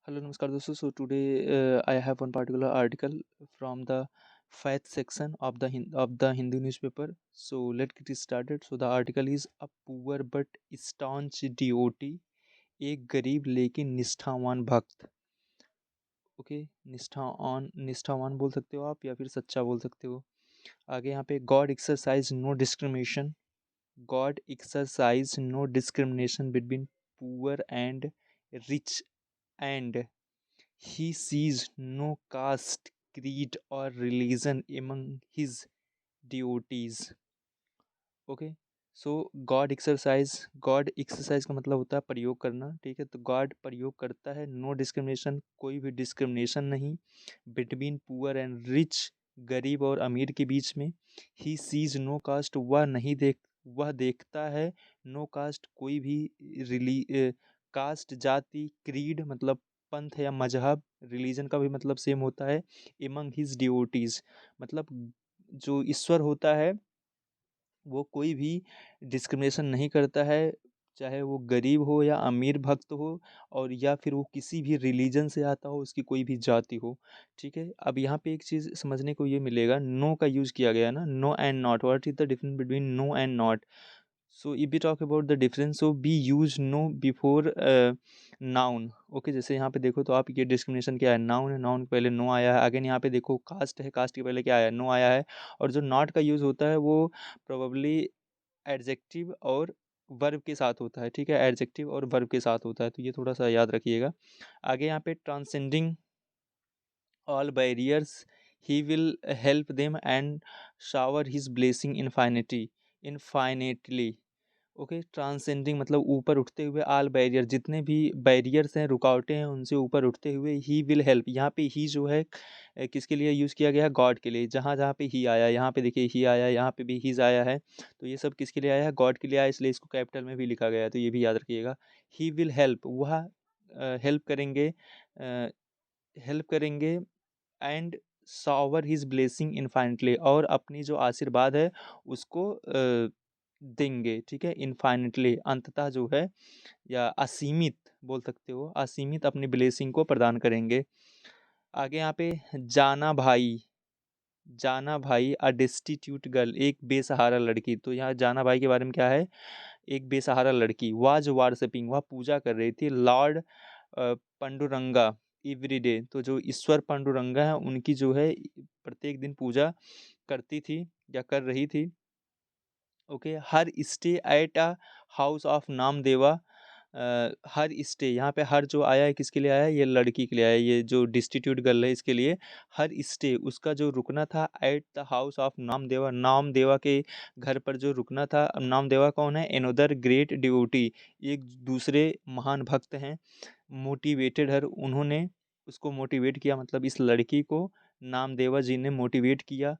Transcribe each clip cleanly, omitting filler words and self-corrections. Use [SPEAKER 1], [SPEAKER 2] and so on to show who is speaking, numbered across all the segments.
[SPEAKER 1] Hello, namaskar दोस्तों. So today I have one particular article from the fact section of the Hindu newspaper. So let's get it started. So the article is a poor but staunch devotee, एक गरीब लेकिन निष्ठावान भक्त. Okay, निष्ठावान बोल सकते हो आप या फिर सच्चा बोल सकते हो. आगे यहाँ पे god exercise no discrimination. God exercise no discrimination between poor and rich, and he sees no caste, creed, or religion among his devotees. Okay. So god exercise का मतलब होता है प्रयोग करना. ठीक है, तो गॉड प्रयोग करता है नो डिस्क्रिमिनेशन, कोई भी डिस्क्रिमिनेशन नहीं. बिटवीन पुअर एंड रिच, गरीब और अमीर के बीच में. ही सीज नो कास्ट, वह देखता है नो कास्ट, कोई भी रिली कास्ट, जाति, क्रीड मतलब पंथ या मजहब, रिलीजन का भी मतलब सेम होता है. एमंग हिज डिवोटीज मतलब जो ईश्वर होता है वो कोई भी डिस्क्रिमिनेशन नहीं करता है, चाहे वो गरीब हो या अमीर भक्त हो, और या फिर वो किसी भी रिलीजन से आता हो, उसकी कोई भी जाति हो. ठीक है, अब यहाँ पे एक चीज़ समझने को ये मिलेगा, नो का यूज़ किया गया है ना, no and not. What is the difference between no and not? So if we talk about the difference, so we use no before noun. Okay, जैसे यहाँ पे देखो तो आप, ये डिस्क्रिमिनेशन क्या है, नाउन है, नाउन के पहले नो आया है. अगेन यहाँ पे देखो कास्ट है, कास्ट के पहले क्या आया, नो आया है. और जो नॉट का यूज़ होता है वो प्रोबेबली एडजेक्टिव और वर्ब के साथ होता है. ठीक है, एडजेक्टिव और वर्ब के साथ होता है, तो ये थोड़ा सा याद रखिएगा. आगे यहाँ पे transcending all barriers, he will help them and shower his blessing infinitely. Okay, transcending मतलब ऊपर उठते हुए, आल बैरियर जितने भी बैरियर्स हैं, रुकावटें हैं, उनसे ऊपर उठते हुए. ही विल हेल्प, यहाँ पे ही जो है किसके लिए यूज़ किया गया है, गॉड के लिए. जहाँ जहाँ पे ही आया, यहाँ पे देखिए ही आया, यहाँ पे भी हीज आया है, तो ये सब किसके लिए आया है, गॉड के लिए आया, इसलिए इसको कैपिटल में भी लिखा गया है, तो ये भी याद रखिएगा. ही विल हेल्प, वह हेल्प करेंगे, हेल्प करेंगे, and shower his blessing infinitely, और अपनी जो आशीर्वाद है उसको देंगे. ठीक है, इनफाइनेटली अंततः जो है, या असीमित बोल सकते हो, असीमित अपनी ब्लेसिंग को प्रदान करेंगे. आगे यहाँ पे जाना भाई, जाना भाई अ डेस्टिट्यूट गर्ल, एक बेसहारा लड़की. तो यहाँ जाना भाई के बारे में क्या है, एक बेसहारा लड़की. वाज वार्शिपिंग, वह पूजा कर रही थी, लॉर्ड पंडुरंगा एवरी डे. तो जो ईश्वर पांडुरंगा है उनकी जो है प्रत्येक दिन पूजा करती थी या कर रही थी. Okay, her stay at a house of Namdeva. Her stay, यहाँ पे हर जो आया है किसके लिए आया है, ये लड़की के लिए आया है, ये जो डिस्टिट्यूट गर्ल है इसके लिए. हर स्टे, उसका जो रुकना था, एट द हाउस ऑफ नामदेवा, नामदेवा के घर पर जो रुकना था. अब नामदेवा कौन है, एनोदर ग्रेट डिवोटी, एक दूसरे महान भक्त हैं. मोटिवेटेड हर, उन्होंने उसको मोटिवेट किया, मतलब इस लड़की को नामदेवा जी ने मोटिवेट किया.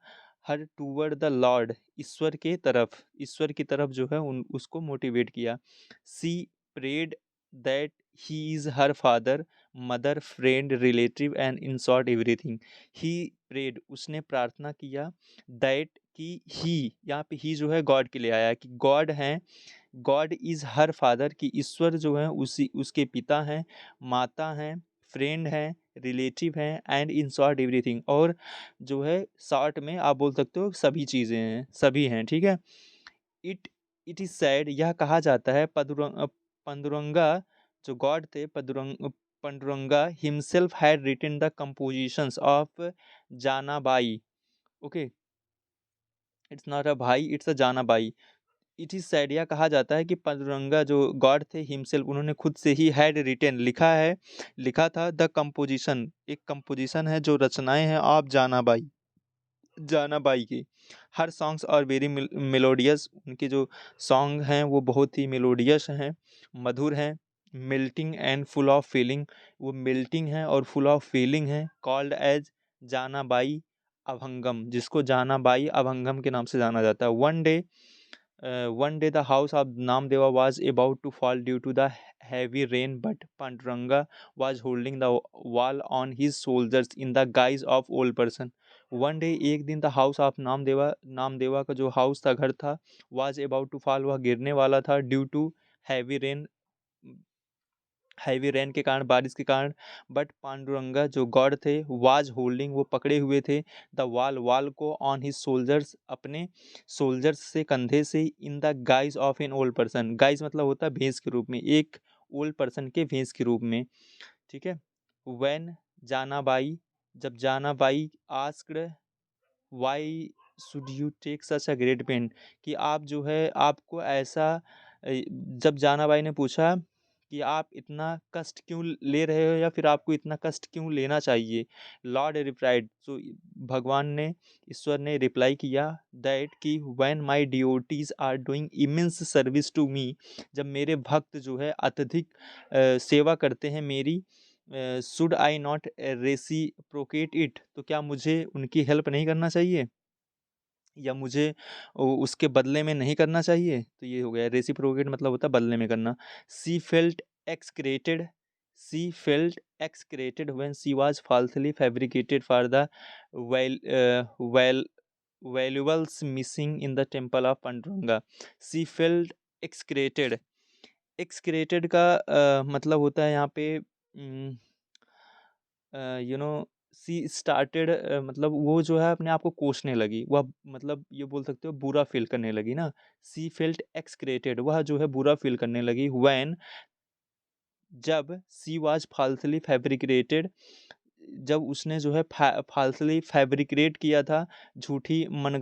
[SPEAKER 1] हर टूवर्ड द लॉर्ड, ईश्वर की तरफ जो है उन उसको मोटिवेट किया. She prayed that he is her father, mother, friend, relative and in short everything. He prayed, उसने प्रार्थना किया, दैट कि ही, यहाँ पे ही जो है गॉड के लिए आया है, कि गॉड हैं, गॉड इज हर फादर, कि ईश्वर जो है उसी उसके पिता हैं, माता हैं, फ्रेंड हैं, रिलेटिव हैं, एंड इन शॉर्ट एवरीथिंग, और जो है शॉर्ट में आप बोल सकते हो सभी चीज़ें हैं, सभी हैं. ठीक है. इट इट इज सैड, यह कहा जाता है, पंडुरंगा जो गॉड थे, Panduranga himself had written the compositions of Janabai. Okay, it's not a भाई, it's a Janabai. It is said, यह कहा जाता है कि पांडुरंगा जो गॉड थे हिमसेल्फ, उन्होंने खुद से ही हैड रिटेन लिखा है, लिखा था, द कंपोजिशन, एक कंपोजिशन है जो रचनाएं हैं आप जानाबाई, जानाबाई की. हर सॉन्ग्स और वेरी मेलोडियस, उनके जो सॉन्ग हैं वो बहुत ही मेलोडियस हैं, मधुर हैं. मिल्टिंग एंड फुल ऑफ फीलिंग, वो मिल्टिंग है और फुल ऑफ फीलिंग है. कॉल्ड एज जानाबाई अभंगम, जिसको जानाबाई अभंगम के नाम से जाना जाता है. One day the house of Namdeva was about to fall due to the heavy rain, but Panduranga was holding the wall on his shoulders in the guise of old person. One day, एक दिन, the house of नामदेवा का जो house था, घर था, was about to fall, वह गिरने वाला था, due to heavy rain, heavy rain के कारण, बारिश के कारण, बट पांडुरंगा जो गॉड थे वाज होल्डिंग, वो पकड़े हुए थे द वाल को ऑन हिज सोल्जर्स, अपने सोल्जर्स से, कंधे से, in the guys of an old person, guys मतलब होता है भेष के रूप में, एक ओल्ड पर्सन के भेष के रूप में, ठीक है। व्हेन जानाबाई, जब Janabai asked why should you take such a great pain, कि आप जो है आपको ऐसा जब जानाबाई ने पूछा कि आप इतना कष्ट क्यों ले रहे हो, या फिर आपको इतना कष्ट क्यों लेना चाहिए, लॉर्ड रिप्लाइड, तो भगवान ने, ईश्वर ने रिप्लाई किया दैट कि when my devotees are doing immense service to me, जब मेरे भक्त जो है अत्यधिक सेवा करते हैं मेरी, should I not reciprocate it, तो क्या मुझे उनकी हेल्प नहीं करना चाहिए, या मुझे उसके बदले में नहीं करना चाहिए, तो ये हो गया रेसिप्रोकेट, मतलब होता है बदले में करना। She felt execrated, she felt execrated when she was falsely fabricated for the well well valuables missing in the temple of Panduranga, she felt excreted, excreted का मतलब होता है यहाँ पे यू नो सी स्टार्टेड, मतलब वो जो है अपने आप को कोसने लगी, वह मतलब ये बोल सकते हो बुरा फील करने लगी ना, सी फेल्ट एक्सक्रेटेड, वह जो है बुरा फील करने लगी, व्हेन, जब सी वाज फाल्सली फैब्रिकेटेड, जब उसने जो है फाल्सली फैब्रिकेट किया था, झूठी मन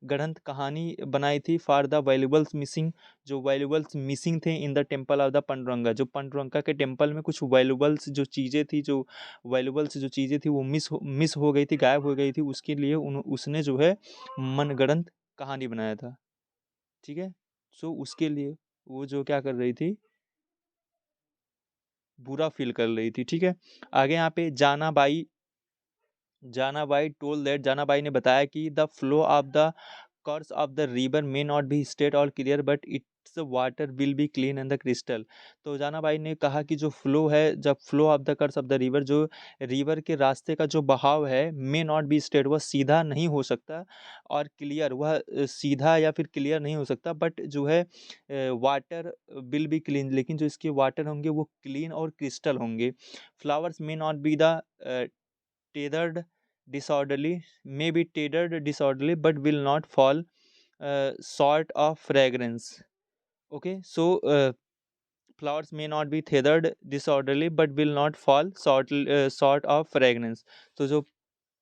[SPEAKER 1] गढ़ंत कहानी बनाई थी, फॉर द वैल्यूबल्स मिसिंग, जो वैल्यूबल्स मिसिंग थे in the temple of the Panduranga, जो पांडुरंगा के टेम्पल में कुछ वैल्यूबल्स जो चीज़ें थी, जो वैल्यूबल्स जो चीज़ें थी वो मिस हो गई थी, गायब हो गई थी, उसके लिए उसने जो है मनगढ़ंत कहानी बनाया था, ठीक है। सो उसके लिए वो जो क्या कर रही थी, बुरा फील कर रही थी, ठीक है। आगे यहाँ पे जानाबाई टोल दैट, जानाबाई ने बताया कि the flow of the course of the river may not be straight or clear but its water will be clean and the crystal, तो जानाबाई ने कहा कि जो फ्लो है, जब flow of the course of the river, river रिवर के रास्ते का जो बहाव है, मे नॉट बी स्ट्रेट, वह सीधा नहीं हो सकता, और क्लियर, वह सीधा या फिर क्लियर नहीं हो सकता, बट जो है वाटर विल बी क्लीन, लेकिन जो इसके वाटर होंगे वो क्लीन और क्रिस्टल होंगे। Flowers may not be the tethered disorderly, may be tethered disorderly but will not fall short of fragrance, okay, so flowers may not be tethered disorderly but will not fall short of fragrance, तो जो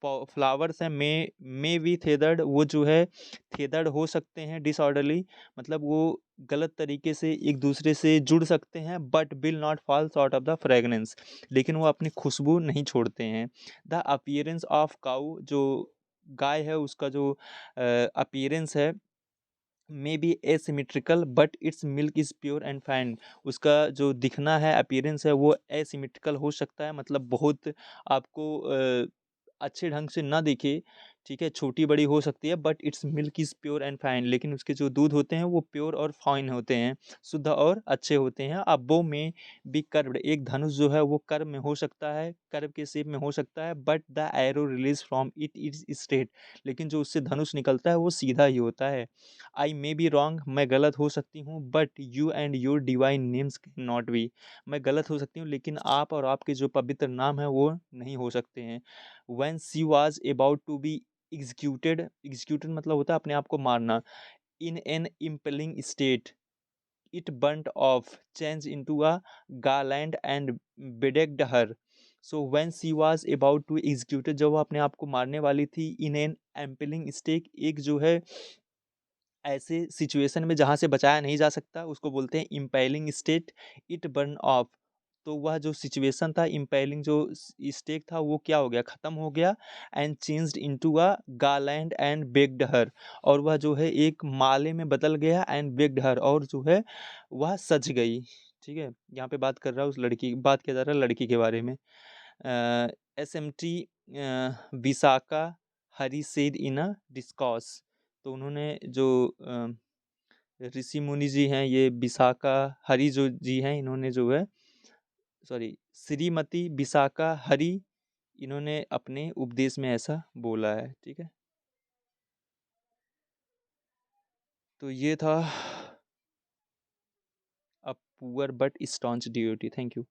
[SPEAKER 1] flowers हैं may be थेदर्ड, वो जो है थेदर्ड हो सकते हैं, disorderly मतलब वो गलत तरीके से एक दूसरे से जुड़ सकते हैं, but will not fall short of the fragrance, लेकिन वो अपनी खुशबू नहीं छोड़ते हैं। द अपीयरेंस ऑफ काऊ, जो गाय है उसका जो अपीयरेंस है, may be asymmetrical but it's milk is pure and fine, उसका जो दिखना है, अपीयरेंस है, वो एसिमेट्रिकल हो सकता है, मतलब बहुत आपको अच्छे ढंग से ना दिखे, ठीक है, छोटी बड़ी हो सकती है, but it's milk is pure and fine, लेकिन उसके जो दूध होते हैं वो प्योर और फाइन होते हैं, शुद्ध और अच्छे होते हैं। अब वो में भी कर्व्ड, एक धनुष जो है वो कर्व में हो सकता है, कर्व के शेप में हो सकता है, but the arrow release from it is straight, लेकिन जो उससे धनुष निकलता है वो सीधा ही होता है। आई मे बी रॉन्ग, मैं गलत हो सकती हूँ, but you and your divine names not be, मैं गलत हो सकती हूँ लेकिन आप और आपके जो पवित्र नाम है वो नहीं हो सकते हैं। When she was about to be executed मतलब होता है अपने आप को मारना, in an impelling state, it burnt off, change into a garland and bedecked her, so when she was about to executed, जब वो अपने आप को मारने वाली थी, इन एन एम्पेलिंग स्टेट, एक जो है ऐसे सिचुएशन में जहाँ से बचाया नहीं जा सकता, उसको बोलते हैं impelling state, it burn of, तो वह जो सिचुएशन था, इम्पेलिंग जो स्टेक था वो क्या हो गया, ख़त्म हो गया, and changed into a garland and baked her, और वह जो है एक माले में बदल गया, एंड बेक्ड हर, और जो है वह सज गई, ठीक है। यहाँ पे बात कर रहा है उस लड़की, बात किया जा रहा है लड़की के बारे में। SMT Visaka Hari said in अ डिस्कॉस, तो उन्होंने जो ऋषि मुनि जी हैं, ये विसाका हरि जो जी हैं, इन्होंने जो है, सॉरी, श्रीमती विसाका हरि, इन्होंने अपने उपदेश में ऐसा बोला है, ठीक है। तो ये था, अब poor but staunch devotee. Thank you.